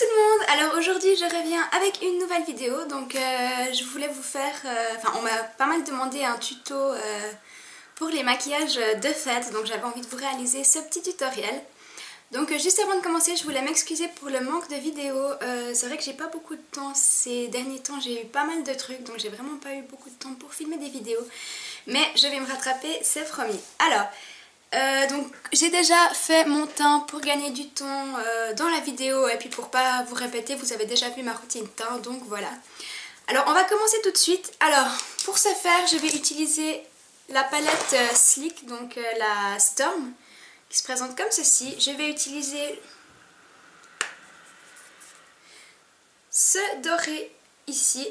tout le monde. Alors aujourd'hui je reviens avec une nouvelle vidéo. Donc je voulais vous faire, on m'a pas mal demandé un tuto pour les maquillages de fête. Donc j'avais envie de vous réaliser ce petit tutoriel. Donc juste avant de commencer, je voulais m'excuser pour le manque de vidéos. C'est vrai que j'ai pas beaucoup de temps ces derniers temps, j'ai eu pas mal de trucs, donc j'ai vraiment pas eu beaucoup de temps pour filmer des vidéos. Mais je vais me rattraper, c'est promis. Alors, donc j'ai déjà fait mon teint pour gagner du temps dans la vidéo, et puis pour pas vous répéter, vous avez déjà vu ma routine teint, donc voilà. Alors on va commencer tout de suite. Alors pour ce faire, je vais utiliser la palette Sleek, donc la Storm, qui se présente comme ceci. Je vais utiliser ce doré ici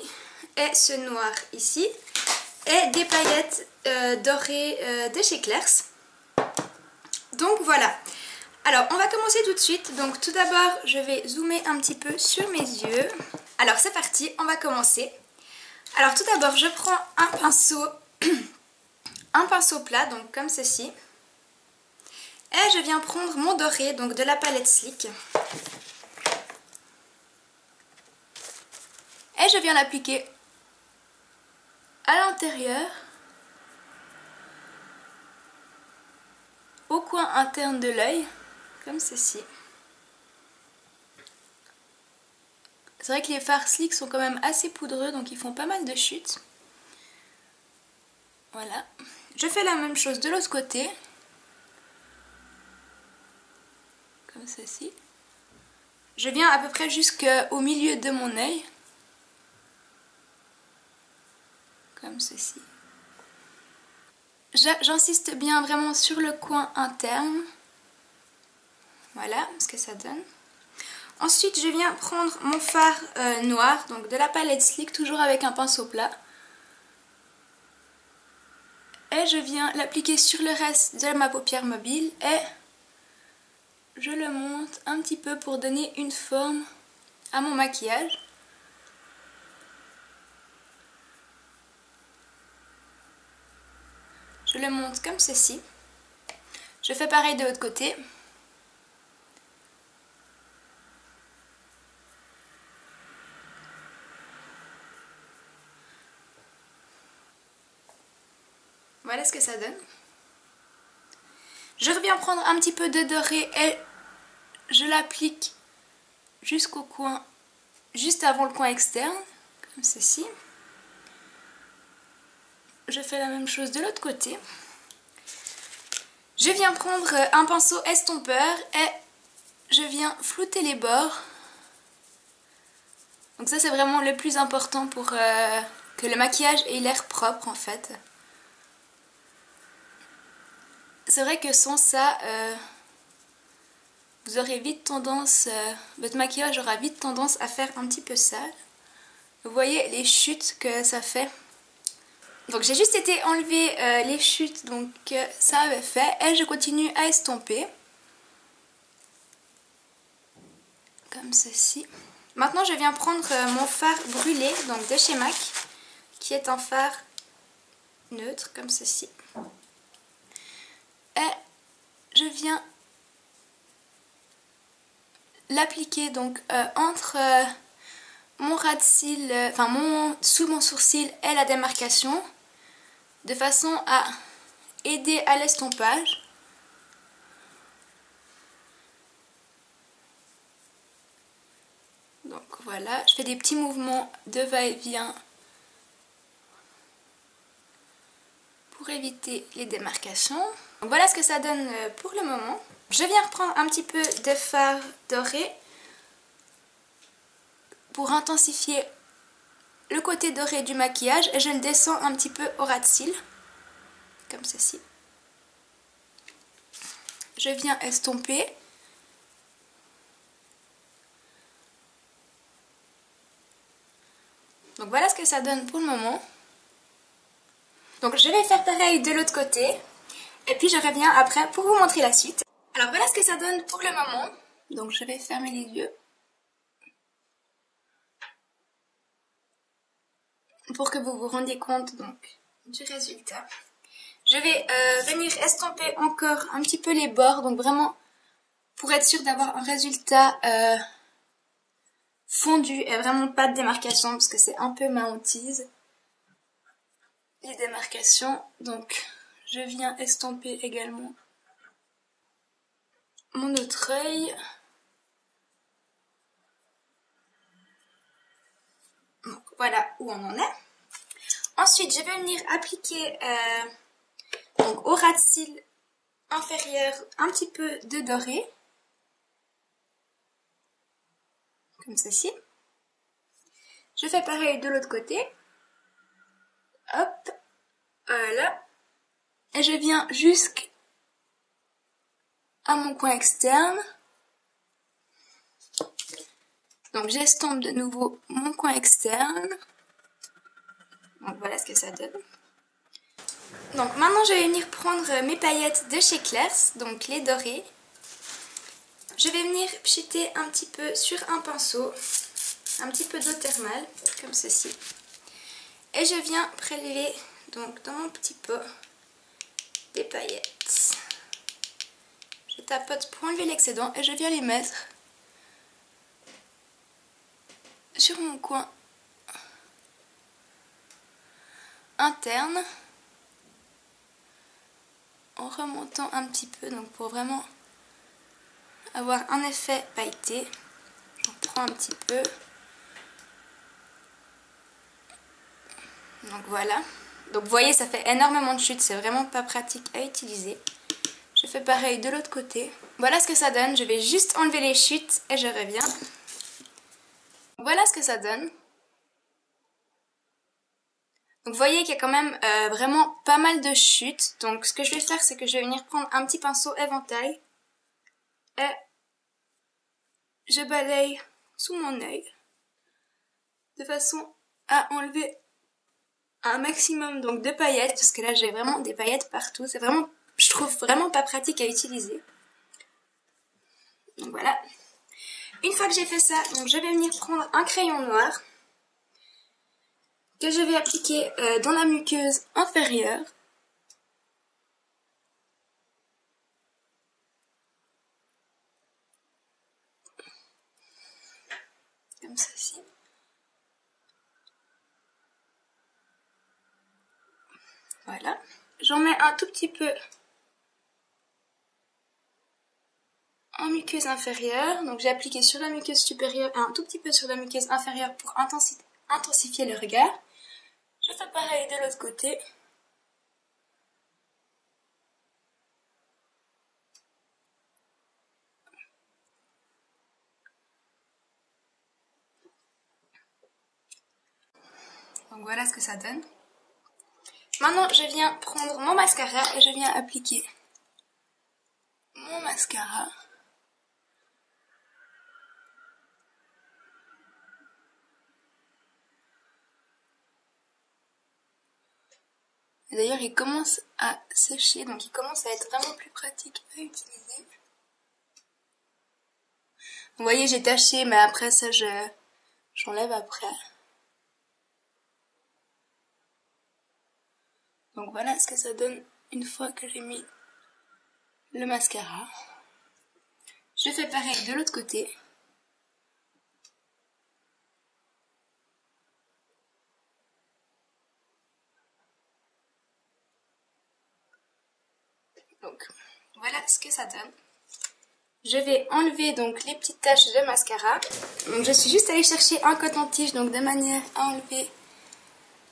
et ce noir ici et des paillettes dorées de chez Claire's. Donc voilà. Alors on va commencer tout de suite. Donc tout d'abord je vais zoomer un petit peu sur mes yeux. Alors c'est parti, on va commencer. Alors tout d'abord je prends un pinceau plat, donc comme ceci. Et je viens prendre mon doré, donc de la palette Sleek. Et je viens l'appliquer à l'intérieur, au coin interne de l'œil, comme ceci. C'est vrai que les fards Sleek sont quand même assez poudreux, donc ils font pas mal de chutes. Voilà. Je fais la même chose de l'autre côté. Comme ceci. Je viens à peu près jusqu'au milieu de mon œil. Comme ceci. J'insiste bien vraiment sur le coin interne. Voilà ce que ça donne. Ensuite je viens prendre mon fard noir, donc de la palette Sleek, toujours avec un pinceau plat. Et je viens l'appliquer sur le reste de ma paupière mobile et je le monte un petit peu pour donner une forme à mon maquillage. Je le monte comme ceci. Je fais pareil de l'autre côté. Voilà ce que ça donne. Je reviens prendre un petit peu de doré et je l'applique jusqu'au coin, juste avant le coin externe, comme ceci. Je fais la même chose de l'autre côté. Je viens prendre un pinceau estompeur et je viens flouter les bords. Donc ça c'est vraiment le plus important pour que le maquillage ait l'air propre en fait. C'est vrai que sans ça, vous aurez vite tendance, votre maquillage aura vite tendance à faire un petit peu sale. Vous voyez les chutes que ça fait. Donc j'ai juste été enlever les chutes donc, que ça avait fait et je continue à estomper. Comme ceci. Maintenant je viens prendre mon fard brûlé, donc de chez MAC, qui est un fard neutre comme ceci. Et je viens l'appliquer donc entre mon ras de cils, sous mon sourcil et la démarcation, de façon à aider à l'estompage. Donc voilà, je fais des petits mouvements de va-et-vient pour éviter les démarcations. Donc voilà ce que ça donne pour le moment. Je viens reprendre un petit peu de fard doré pour intensifier le côté doré du maquillage et je le descends un petit peu au ras de cils, comme ceci. Je viens estomper. Donc voilà ce que ça donne pour le moment. Donc je vais faire pareil de l'autre côté et puis je reviens après pour vous montrer la suite. Alors voilà ce que ça donne pour le moment. Donc je vais fermer les yeux pour que vous vous rendiez compte donc du résultat. Je vais venir estomper encore un petit peu les bords, donc vraiment pour être sûr d'avoir un résultat fondu et vraiment pas de démarcation parce que c'est un peu ma hantise, les démarcations. Donc je viens estomper également mon autre œil. Donc voilà où on en est. Ensuite je vais venir appliquer donc, au ras de cils inférieur un petit peu de doré. Comme ceci. Je fais pareil de l'autre côté. Hop. Voilà. Et je viens jusqu'à mon coin externe. Donc j'estompe de nouveau mon coin externe. Donc voilà ce que ça donne. Donc maintenant je vais venir prendre mes paillettes de chez Claire's, donc les dorées. Je vais venir pchiter un petit peu sur un pinceau, un petit peu d'eau thermale, comme ceci. Et je viens prélever donc dans mon petit pot des paillettes. Je tapote pour enlever l'excédent et je viens les mettre sur mon coin interne en remontant un petit peu, donc pour vraiment avoir un effet pailleté. Je reprends un petit peu. Donc voilà. Donc vous voyez, ça fait énormément de chutes, c'est vraiment pas pratique à utiliser. Je fais pareil de l'autre côté. Voilà ce que ça donne, je vais juste enlever les chutes et je reviens. Voilà ce que ça donne. Donc vous voyez qu'il y a quand même vraiment pas mal de chutes. Donc ce que je vais faire, c'est que je vais venir prendre un petit pinceau éventail. Et je balaye sous mon œil. De façon à enlever un maximum donc de paillettes. Parce que là j'ai vraiment des paillettes partout. C'est vraiment, je trouve vraiment pas pratique à utiliser. Donc voilà. Une fois que j'ai fait ça, donc je vais venir prendre un crayon noir. Que je vais appliquer dans la muqueuse inférieure. Comme ceci. Voilà. J'en mets un tout petit peu en muqueuse inférieure. Donc j'ai appliqué sur la muqueuse supérieure et un tout petit peu sur la muqueuse inférieure pour intensifier le regard. Je fais pareil de l'autre côté. Donc voilà ce que ça donne. Maintenant je viens prendre mon mascara et je viens appliquer mon mascara. D'ailleurs il commence à sécher, donc il commence à être vraiment plus pratique à utiliser. Vous voyez j'ai taché, mais après ça j'enlève après. Donc voilà ce que ça donne une fois que j'ai mis le mascara. Je fais pareil de l'autre côté. Donc voilà ce que ça donne. Je vais enlever donc les petites taches de mascara. Donc je suis juste allée chercher un coton-tige donc de manière à enlever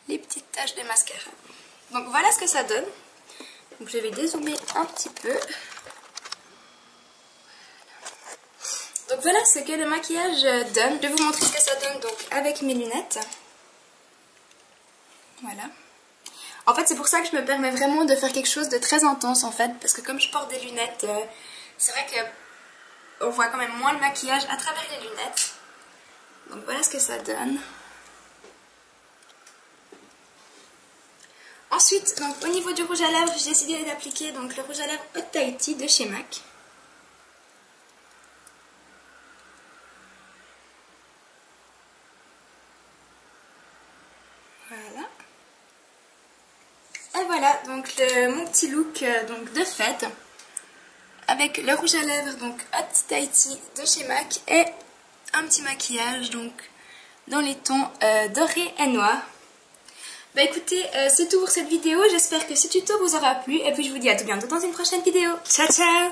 les petites taches de mascara. Donc voilà ce que ça donne. Donc je vais dézoomer un petit peu. Donc voilà ce que le maquillage donne. Je vais vous montrer ce que ça donne donc avec mes lunettes. Voilà. En fait c'est pour ça que je me permets vraiment de faire quelque chose de très intense en fait. Parce que comme je porte des lunettes, c'est vrai qu'on voit quand même moins le maquillage à travers les lunettes. Donc voilà ce que ça donne. Ensuite, donc, au niveau du rouge à lèvres, j'ai décidé d'appliquer donc le rouge à lèvres Hot Tahiti de chez MAC. Voilà. Et voilà donc mon petit look donc de fête avec le rouge à lèvres donc Hot Tahiti de chez MAC et un petit maquillage donc dans les tons doré et noir. Bah écoutez, c'est tout pour cette vidéo, j'espère que ce tuto vous aura plu et puis je vous dis à tout bientôt dans une prochaine vidéo. Ciao ciao!